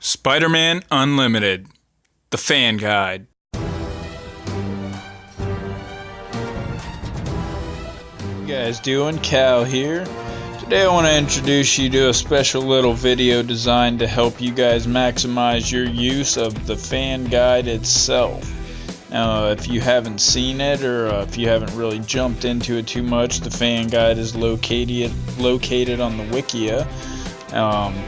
Spider-Man Unlimited, the Fan Guide. You guys doing? Cal here. Today I want to introduce you to a special little video designed to help you guys maximize your use of the Fan Guide itself. Now, if you haven't seen it or if you haven't really jumped into it too much, the Fan Guide is located on the wikia.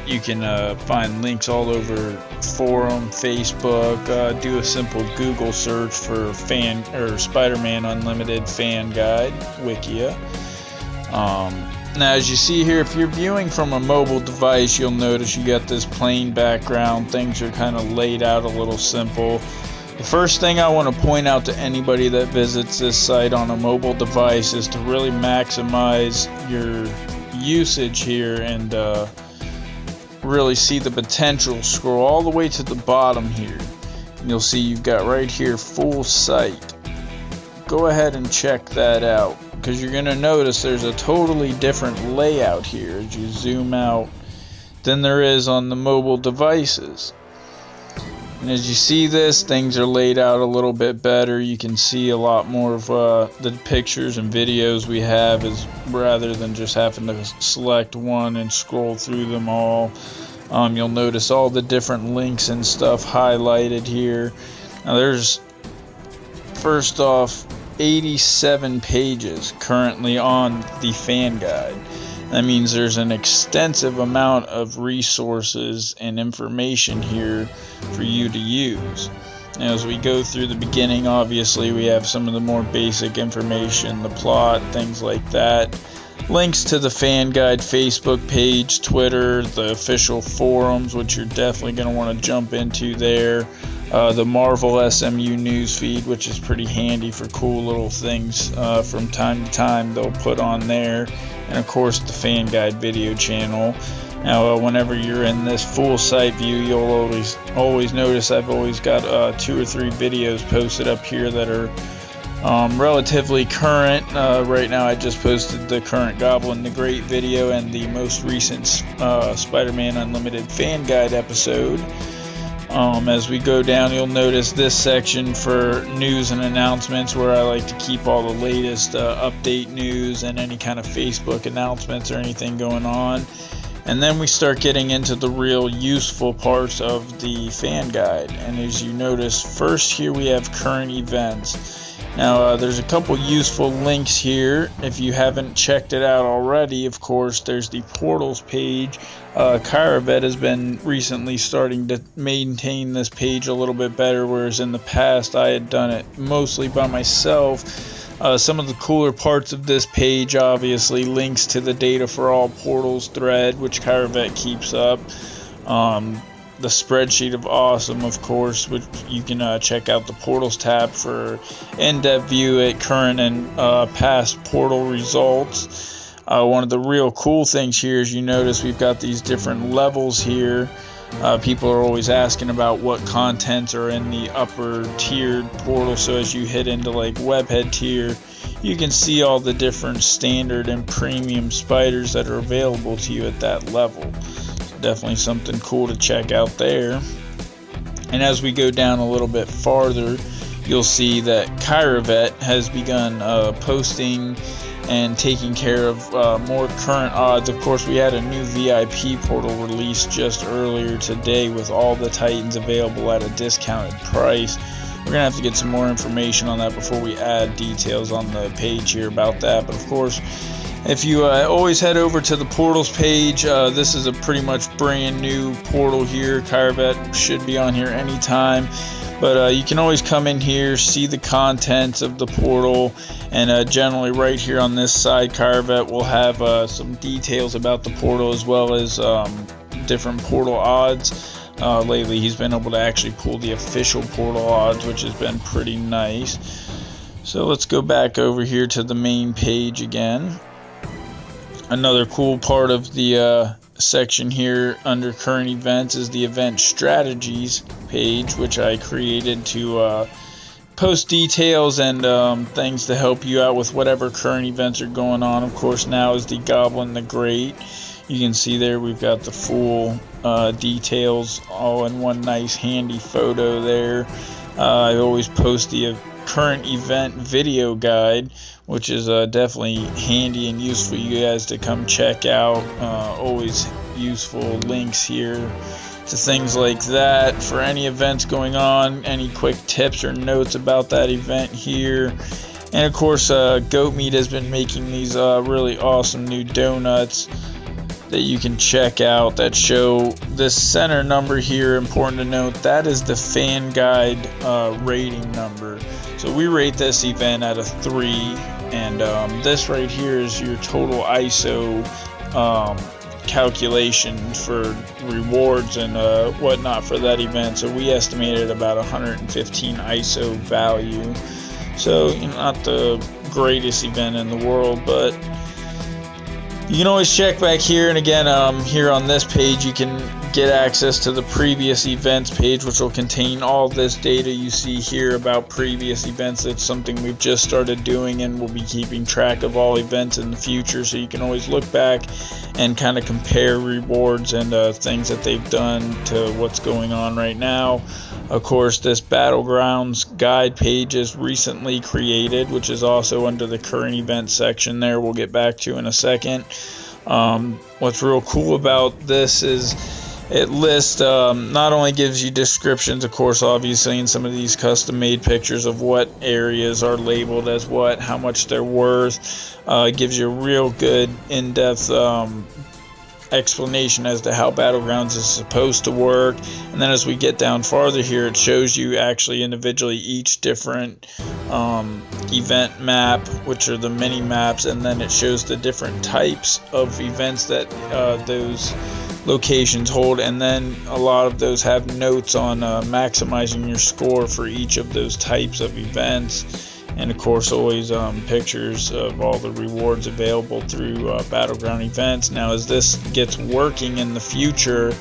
You can find links all over forum, Facebook. Do a simple Google search for Spider-Man Unlimited Fan Guide wikia. Now, as you see here, if you're viewing from a mobile device, you'll notice you got this plain background. Things are kind of laid out a little simple. The first thing I want to point out to anybody that visits this site on a mobile device is to really maximize your usage here and really see the potential. Scroll all the way to the bottom here and you'll see you've got right here full site. Go ahead and check that out, because you're going to notice there's a totally different layout here as you zoom out than there is on the mobile devices. And as you see this, things are laid out a little bit better. You can see a lot more of the pictures and videos we have, is rather than just having to select one and scroll through them all. You'll notice all the different links and stuff highlighted here. Now there's, first off, 87 pages currently on the Fan Guide. That means there's an extensive amount of resources and information here for you to use. Now, as we go through the beginning, obviously we have some of the more basic information, the plot, things like that. Links to the Fan Guide Facebook page, Twitter, the official forums, which you're definitely going to want to jump into there. The Marvel SMU newsfeed, which is pretty handy for cool little things from time to time they'll put on there. And of course the Fan Guide video channel. Now whenever you're in this full site view, you'll always notice I've always got 2 or 3 videos posted up here that are relatively current. Right now I just posted the current Goblin the Great video and the most recent Spider-Man Unlimited Fan Guide episode. As we go down, you'll notice this section for news and announcements, where I like to keep all the latest update news and any kind of Facebook announcements or anything going on. And then we start getting into the real useful parts of the Fan Guide. And as you notice, first here we have current events. Now there's a couple useful links here. If you haven't checked it out already, of course, there's the portals page. Kyravet has been recently starting to maintain this page a little bit better, whereas in the past I had done it mostly by myself. Some of the cooler parts of this page, obviously, links to the Data for All Portals thread, which Kyravet keeps up. The spreadsheet of awesome, of course, which you can check out the portals tab for in-depth view at current and past portal results. One of the real cool things here is you notice we've got these different levels here. People are always asking about what contents are in the upper tiered portal, so as you hit into like webhead tier, you can see all the different standard and premium spiders that are available to you at that level. Definitely something cool to check out there. And as we go down a little bit farther, you'll see that Kyravet has begun posting and taking care of more current odds. Of course, we had a new VIP portal released just earlier today with all the Titans available at a discounted price. We're gonna have to get some more information on that before we add details on the page here about that. But of course, if you always head over to the portals page, this is a pretty much brand new portal here. Kyravet should be on here anytime, but you can always come in here, see the contents of the portal, and generally right here on this side, Kyravet will have some details about the portal as well as different portal odds. Lately he's been able to actually pull the official portal odds, which has been pretty nice. So let's go back over here to the main page again. Another cool part of the section here under current events is the event strategies page, which I created to post details and things to help you out with whatever current events are going on. Of course, now is the Goblin the Great. You can see there we've got the full details all in one nice handy photo there. I always post the current event video guide, which is definitely handy and useful for you guys to come check out. Always useful links here to things like that for any events going on, any quick tips or notes about that event here. And of course, Goat Meat has been making these really awesome new donuts that you can check out that show this center number here. Important to note, that is the Fanguide rating number. So we rate this event out of 3, and this right here is your total ISO calculation for rewards and whatnot for that event. So we estimated about 115 ISO value. So, you know, not the greatest event in the world, but you can always check back here. And again, here on this page, you can get access to the previous events page, which will contain all this data you see here about previous events. It's something we've just started doing, and we'll be keeping track of all events in the future, so you can always look back and kind of compare rewards and things that they've done to what's going on right now. Of course, this Battlegrounds guide page is recently created, which is also under the current event section there. We'll get back to in a second. What's real cool about this is it lists, not only gives you descriptions, of course, obviously, in some of these custom made pictures of what areas are labeled as what, how much they're worth. It gives you a real good in-depth explanation as to how Battlegrounds is supposed to work. And then as we get down farther here, it shows you actually individually each different event map, which are the mini maps, and then it shows the different types of events that those locations hold, and then a lot of those have notes on maximizing your score for each of those types of events. And of course, always pictures of all the rewards available through Battleground events. Now, as this gets working in the future,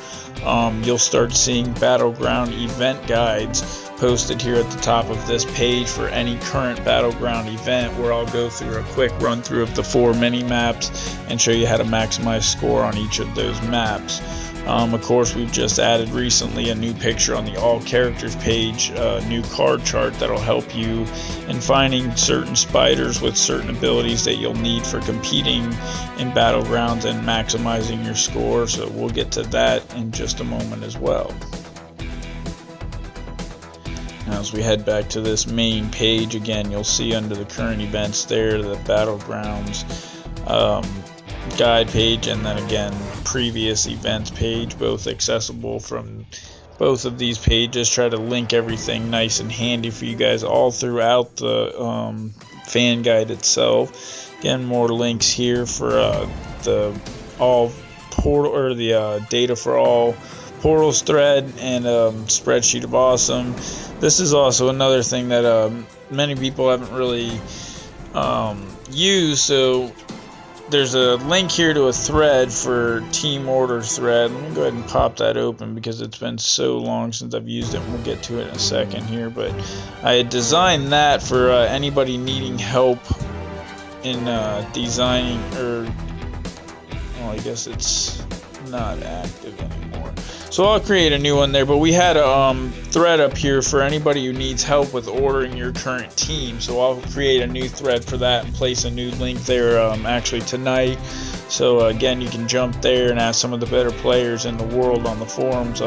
you'll start seeing Battleground event guides posted here at the top of this page for any current Battleground event, where I'll go through a quick run through of the 4 mini maps and show you how to maximize score on each of those maps. Of course, we've just added recently a new picture on the all characters page, a new card chart that'll help you in finding certain spiders with certain abilities that you'll need for competing in Battlegrounds and maximizing your score. So we'll get to that in just a moment as well. Now, as we head back to this main page, again, you'll see under the current events there the Battlegrounds guide page, and then again previous events page, both accessible from both of these pages. Try to link everything nice and handy for you guys all throughout the fan guide itself. Again, more links here for the all portal, or the data for all portals thread, and spreadsheet of awesome. This is also another thing that many people haven't really used. So there's a link here to a thread for team order thread. Let me go ahead and pop that open because it's been so long since I've used it. We'll get to it in a second here, but I had designed that for anybody needing help in designing, or well, I guess it's not active anymore. So I'll create a new one there, but we had a thread up here for anybody who needs help with ordering your current team. So I'll create a new thread for that and place a new link there actually tonight. So again, you can jump there and ask some of the better players in the world on the forums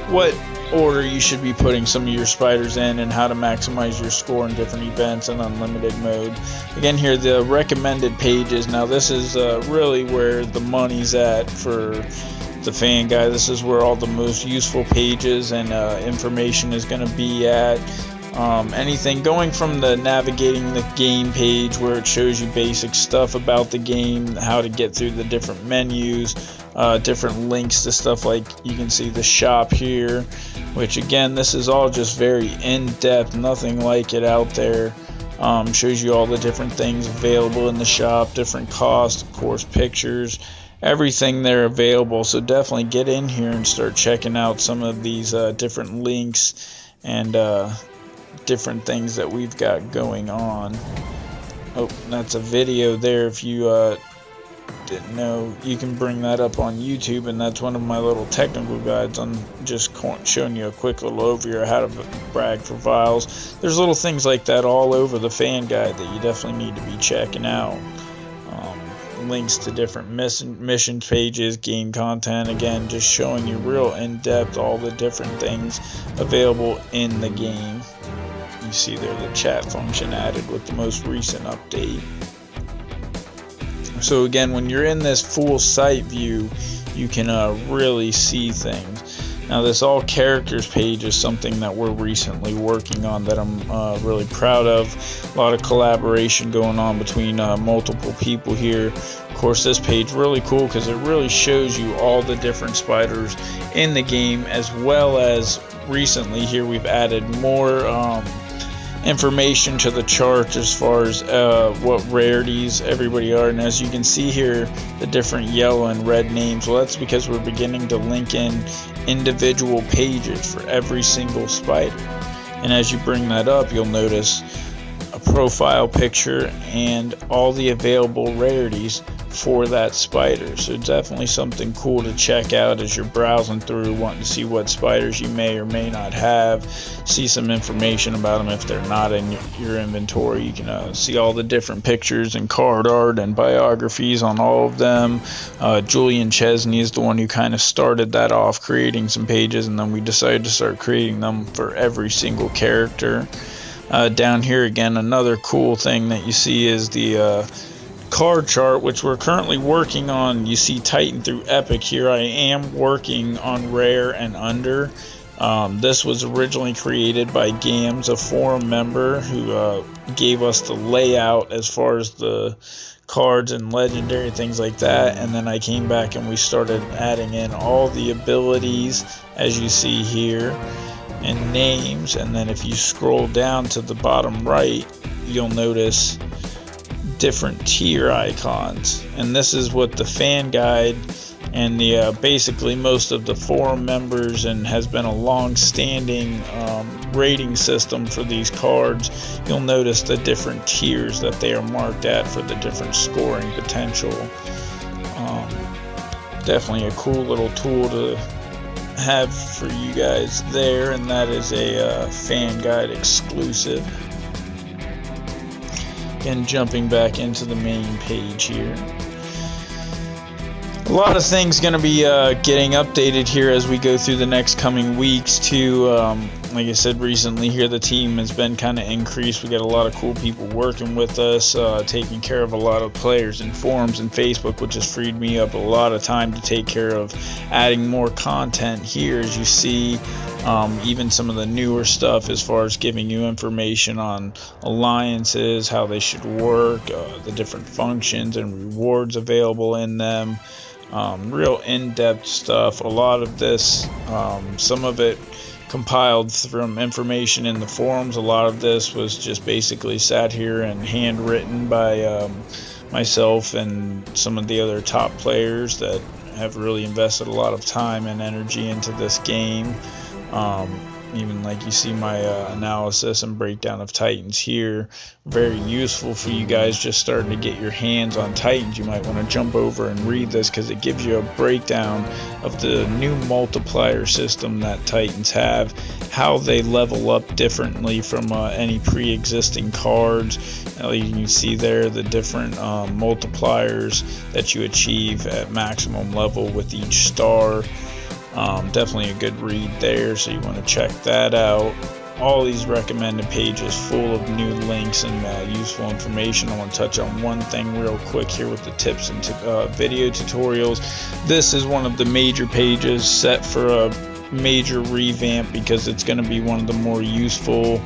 what order you should be putting some of your spiders in, and how to maximize your score in different events and unlimited mode. Again, here the recommended pages. Now this is really where the money's at for the fan guide. This is where all the most useful pages and information is going to be at. Anything going from the navigating the game page, where it shows you basic stuff about the game, how to get through the different menus, different links to stuff like you can see the shop here, which again, this is all just very in-depth, nothing like it out there. Shows you all the different things available in the shop, different costs, of course, pictures, everything there available. So definitely get in here and start checking out some of these different links and different things that we've got going on. Oh, that's a video there if you didn't know, you can bring that up on YouTube, and that's one of my little technical guides on just showing you a quick little overview of how to brag for vials. There's little things like that all over the Fanguide that you definitely need to be checking out. Links to different mission pages, game content, again just showing you real in-depth all the different things available in the game. You see there the chat function added with the most recent update. So again, when you're in this full site view, you can really see things. Now this all characters page is something that we're recently working on that I'm really proud of. A lot of collaboration going on between multiple people here. Of course, this page really cool because it really shows you all the different spiders in the game, as well as recently here we've added more information to the chart as far as what rarities everybody are. And as you can see here, the different yellow and red names, well, that's because we're beginning to link in individual pages for every single spider. And as you bring that up, you'll notice a profile picture and all the available rarities for that spider. So definitely something cool to check out as you're browsing through, wanting to see what spiders you may or may not have, see some information about them if they're not in your inventory. You can see all the different pictures and card art and biographies on all of them. Julian Chesney is the one who kind of started that off, creating some pages, and then we decided to start creating them for every single character. Down here again, another cool thing that you see is the card chart, which we're currently working on. You see Titan through Epic here. I am working on Rare and Under. This was originally created by Gams, a forum member who gave us the layout as far as the cards and legendary things like that, and then I came back and we started adding in all the abilities as you see here and names. And then if you scroll down to the bottom right, you'll notice different tier icons, and this is what the Fanguide and the basically most of the forum members, and has been a long-standing rating system for these cards. You'll notice the different tiers that they are marked at for the different scoring potential. Definitely a cool little tool to have for you guys there, and that is a Fanguide exclusive. And jumping back into the main page here, a lot of things going to be getting updated here as we go through the next coming weeks too. Like I said, recently here the team has been kind of increased. We got a lot of cool people working with us, taking care of a lot of players in forums and Facebook, which has freed me up a lot of time to take care of adding more content here. As you see, even some of the newer stuff as far as giving you information on alliances, how they should work, the different functions and rewards available in them. Real in-depth stuff. A lot of this, some of it compiled from information in the forums. A lot of this was just basically sat here and handwritten by myself and some of the other top players that have really invested a lot of time and energy into this game. Even like you see my analysis and breakdown of Titans here, very useful for you guys just starting to get your hands on Titans. You might want to jump over and read this because it gives you a breakdown of the new multiplier system that Titans have, how they level up differently from any pre-existing cards. You can see there the different multipliers that you achieve at maximum level with each star. Definitely a good read there, so you want to check that out. All these recommended pages full of new links and useful information. I want to touch on one thing real quick here with the tips and video tutorials. This is one of the major pages set for a major revamp because it's going to be one of the more useful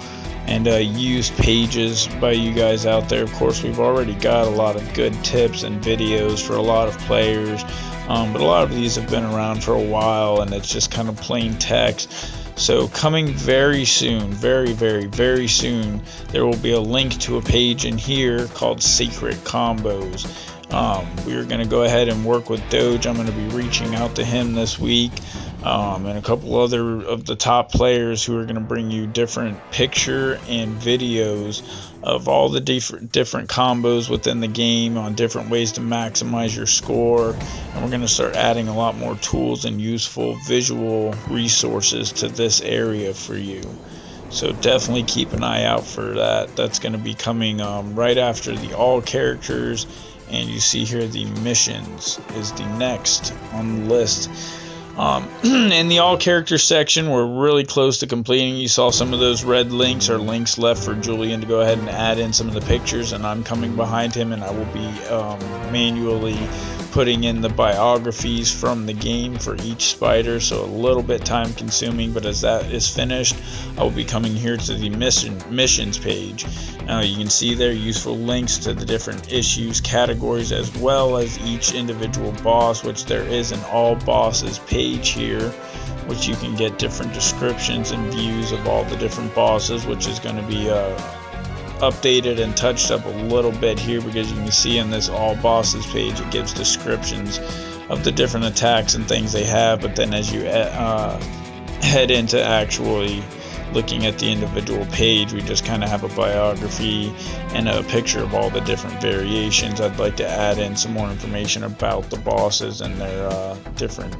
and used pages by you guys out there. Of course, we've already got a lot of good tips and videos for a lot of players. But a lot of these have been around for a while, and it's just kind of plain text. So coming very soon, very soon, there will be a link to a page in here called Secret Combos. We're going to go ahead and work with Doge. I'm going to be reaching out to him this week, and a couple other of the top players who are going to bring you different picture and videos of all the different combos within the game, on different ways to maximize your score. And we're going to start adding a lot more tools and useful visual resources to this area for you. So definitely keep an eye out for that. That's going to be coming right after the all characters. And you see here the missions is the next on the list. In the all character section, we're really close to completing. You saw some of those red links or links left for Julian to go ahead and add in some of the pictures, and I'm coming behind him, and I will be manually putting in the biographies from the game for each spider, so a little bit time consuming, but as that is finished, I will be coming here to the missions page. Now you can see there useful links to the different issues, categories, as well as each individual boss, which there is an all bosses page here, which you can get different descriptions and views of all the different bosses, which is going to be updated and touched up a little bit here, because you can see in this all bosses page it gives descriptions of the different attacks and things they have, but then as you head into actually looking at the individual page, we just kind of have a biography and a picture of all the different variations. I'd like to add in some more information about the bosses and their different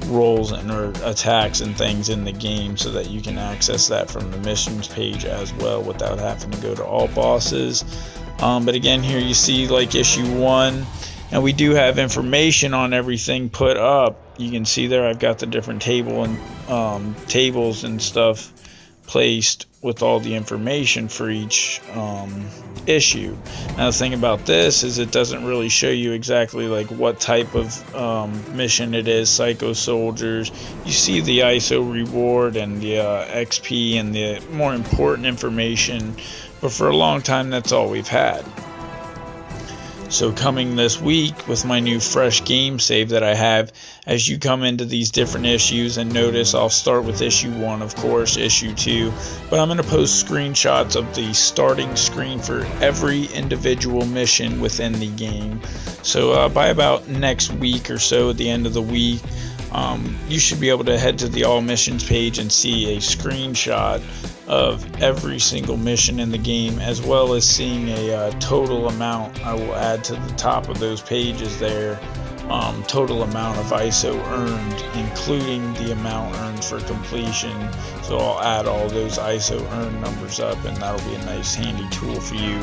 roles and or attacks and things in the game, so that you can access that from the missions page as well without having to go to all bosses. But again, here you see like issue 1, and we do have information on everything put up. You can see there I've got the different tables and stuff placed with all the information for each issue. Now the thing about this is it doesn't really show you exactly like what type of mission it is. Psycho Soldiers, you see the ISO reward and the XP and the more important information, but for a long time that's all we've had. So coming this week with my new fresh game save that I have, as you come into these different issues, and notice I'll start with issue 1, of course, issue 2, but I'm going to post screenshots of the starting screen for every individual mission within the game. So by about next week or so, at the end of the week, you should be able to head to the all missions page and see a screenshot of every single mission in the game, as well as seeing a total amount. I will add to the top of those pages there, total amount of ISO earned, including the amount earned for completion. So I'll add all those ISO earned numbers up, and that'll be a nice handy tool for you.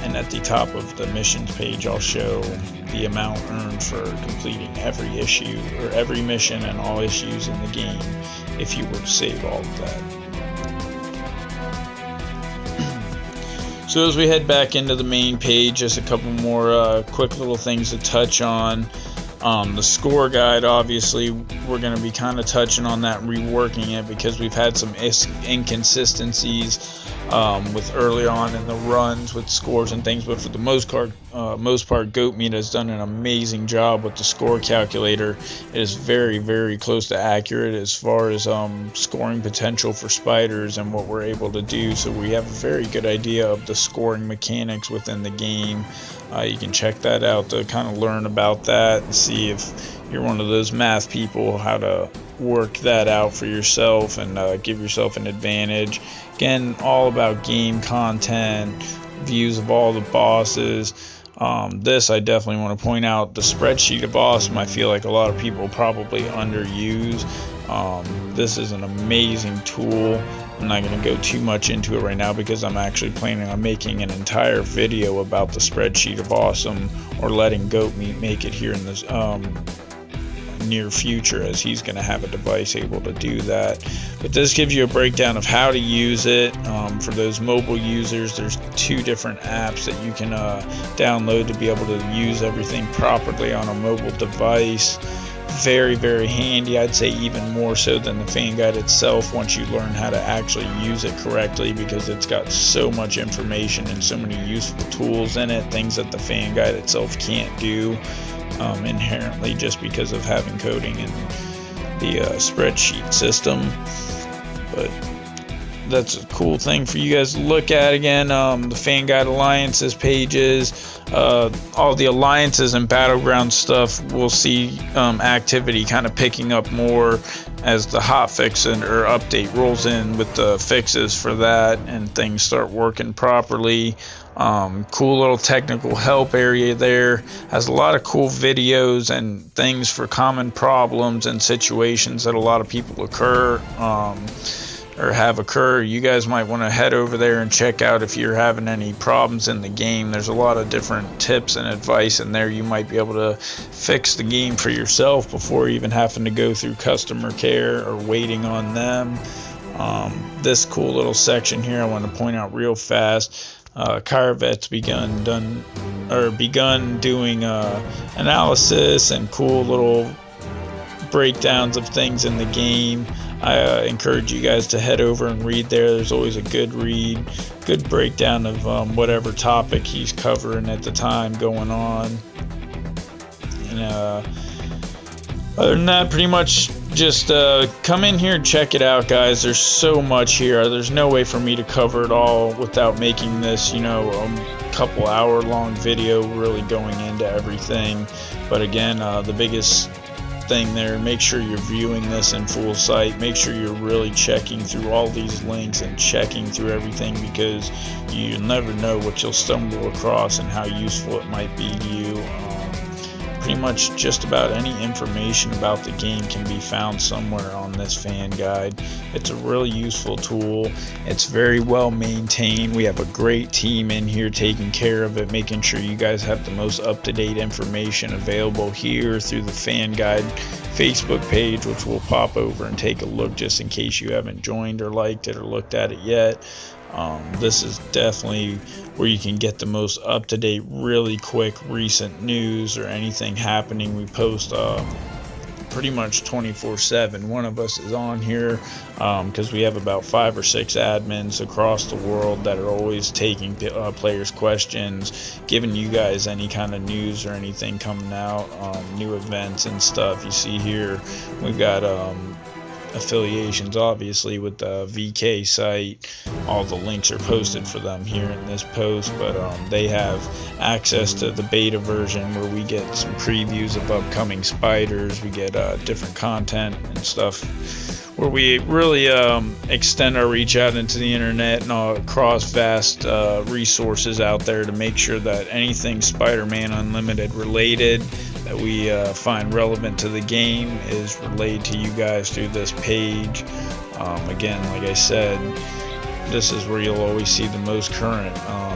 And at the top of the missions page, I'll show the amount earned for completing every issue or every mission and all issues in the game, if you were to save all of that. So as we head back into the main page, just a couple more quick little things to touch on. The score guide, obviously, we're going to be kind of touching on that, reworking it, because we've had some inconsistencies with early on in the runs with scores and things, but for the most part, Goat Meat has done an amazing job with the score calculator. It is very, very close to accurate as far as scoring potential for spiders and what we're able to do. So we have a very good idea of the scoring mechanics within the game. You can check that out to kind of learn about that and see if you're one of those math people, how to work that out for yourself and give yourself an advantage. Again, all about game content, views of all the bosses. This I definitely want to point out, the spreadsheet of awesome. I feel like a lot of people probably underuse. This is an amazing tool. I'm not going to go too much into it right now, because I'm actually planning on making an entire video about the spreadsheet of awesome, or letting Goat Meat make it here in this near future, as he's going to have a device able to do that. But this gives you a breakdown of how to use it. For those mobile users, there's 2 different apps that you can download to be able to use everything properly on a mobile device. Very, very handy. I'd say even more so than the Fanguide itself, once you learn how to actually use it correctly, because it's got so much information and so many useful tools in it, things that the Fanguide itself can't do inherently, just because of having coding in the spreadsheet system. But that's a cool thing for you guys to look at. Again, the Fanguide Alliances pages, all the alliances and battleground stuff, we'll see activity kind of picking up more as the hotfix or update rolls in with the fixes for that and things start working properly. Cool little technical help area there, has a lot of cool videos and things for common problems and situations that a lot of people occur or have occurred. You guys might want to head over there and check out if you're having any problems in the game. There's a lot of different tips and advice in there. You might be able to fix the game for yourself before even having to go through customer care or waiting on them. This cool little section here I want to point out real fast. Kyravet's begun doing analysis and cool little breakdowns of things in the game. I encourage you guys to head over and read there. There's always a good read, good breakdown of whatever topic he's covering at the time going on. And other than that, pretty much just come in here and check it out, guys. There's so much here. There's no way for me to cover it all without making this, a couple hour long video really going into everything. But again, the biggest thing there, make sure you're viewing this in full sight. Make sure you're really checking through all these links and checking through everything, because you never know what you'll stumble across and how useful it might be to you. Pretty much just about any information about the game can be found somewhere on this Fanguide. It's a really useful tool. It's very well maintained. We have a great team in here taking care of it, making sure you guys have the most up-to-date information available here through the Fanguide Facebook page, which we'll pop over and take a look just in case you haven't joined or liked it or looked at it yet. This is definitely where you can get the most up-to-date, really quick, recent news or anything happening. We post pretty much 24/7. One of us is on here because we have about 5 or 6 admins across the world that are always taking players' questions, giving you guys any kind of news or anything coming out, new events and stuff. You see here we've got affiliations obviously with the VK site. All the links are posted for them here in this post, but they have access to the beta version where we get some previews of upcoming spiders. We get different content and stuff where we really extend our reach out into the internet and across vast resources out there to make sure that anything Spider-Man Unlimited related that we find relevant to the game is relayed to you guys through this page. Again, like I said, this is where you'll always see the most current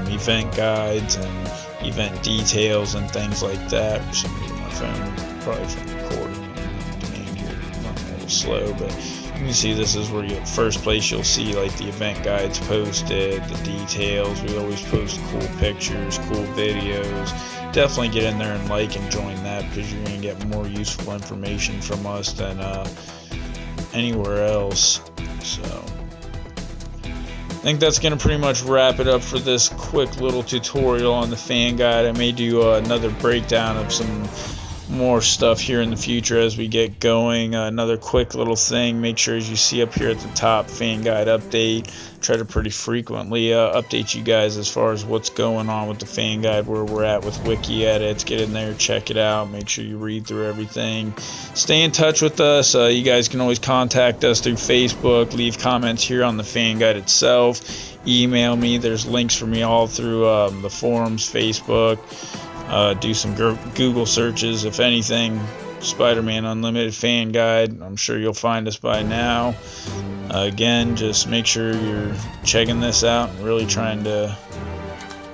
event guides and event details and things like that. For some reason my phone, probably from recording and demand here, running a little slow, but you can see this is where first place you'll see like the event guides posted, the details. We always post cool pictures, cool videos. Definitely get in there and like and join that, because you're going to get more useful information from us than anywhere else. So I think that's going to pretty much wrap it up for this quick little tutorial on the Fanguide. I may do another breakdown of some more stuff here in the future as we get going. Another quick little thing, make sure, as you see up here at the top, Fanguide update. Try to pretty frequently update you guys as far as what's going on with the Fanguide, where we're at with wiki edits. Get in there, check it out, make sure you read through everything. Stay in touch with us. You guys can always contact us through Facebook, leave comments here on the Fanguide itself, email me. There's links for me all through the forums, Facebook. Do some Google searches, if anything, Spider-Man Unlimited Fanguide. I'm sure you'll find us by now. Again, just make sure you're checking this out and really trying to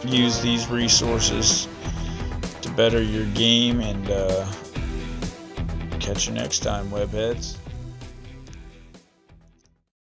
use these resources to better your game, and catch you next time, webheads.